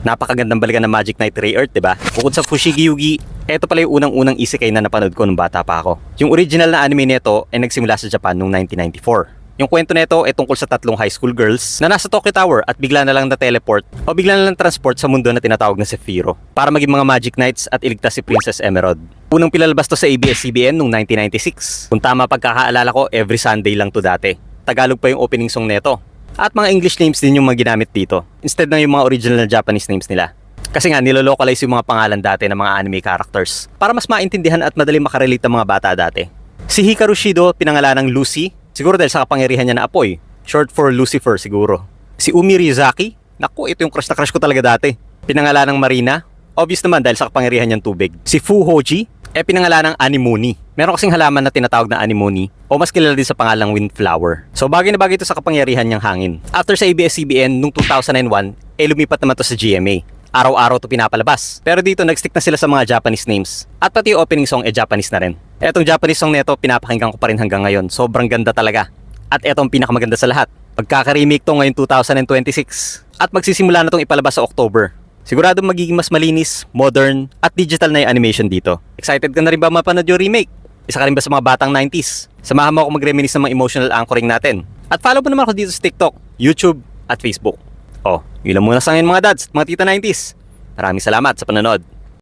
Napakagandang balikan ng Magic Knight Ray Earth, diba? Bukod sa Fushigi Yugi, eto pala yung unang-unang isekai na napanood ko nung bata pa ako. Yung original na anime nito ay nagsimula sa Japan noong 1994. Yung kwento nito ay tungkol sa tatlong high school girls na nasa Tokyo Tower at bigla na lang na-teleport o bigla na lang transport sa mundo na tinatawag na Sephiroth para maging mga Magic Knights at iligtas si Princess Emerald. Unang pinalabas to sa ABS-CBN noong 1996. Kung tama pagkakaalala ko, every Sunday lang to dati. Tagalog pa yung opening song neto. At mga English names din yung mga ginamit dito, instead na yung mga original na Japanese names nila. Kasi nga, nilolocalize yung mga pangalan dati ng mga anime characters para mas maintindihan at madali makarelate ang mga bata dati. Si Hikaru Shido, pinangalan ng Lucy, siguro dahil sa kapangyarihan niya na apoy, short for Lucifer siguro. Si Umi Ryuzaki, naku, ito yung crush na crush ko talaga dati. Pinangalan ng Marina, obvious naman dahil sa kapangyarihan niyang tubig. Si Fu Hoji, pinangalan ng Anemone. Meron kasing halaman na tinatawag na anemone o mas kilala din sa pangalang windflower. So bagay na bagay ito sa kapangyarihan niyang hangin. After sa ABS-CBN nung 2001, lumipat naman to sa GMA. Araw-araw to pinapalabas. Pero dito nagstick na sila sa mga Japanese names. At pati yung opening song Japanese na rin. Etong Japanese song neto pinapakinggan ko pa rin hanggang ngayon. Sobrang ganda talaga. At etong pinakamaganda sa lahat. Pagkaka-remake to ngayon 2026. At magsisimula na tong ipalabas sa October. Sigurado magiging mas malinis, modern, at digital na yung animation dito. Excited ka na rin ba mapanood yung remake? Isa ka rin ba sa mga batang 90s? Samahan mo ako mag-reminisce ng mga emotional anchoring natin. At follow mo naman ako dito sa TikTok, YouTube, at Facebook. Oh, yun lang muna sa ngayon mga dads at mga tita 90s. Maraming salamat sa panonood.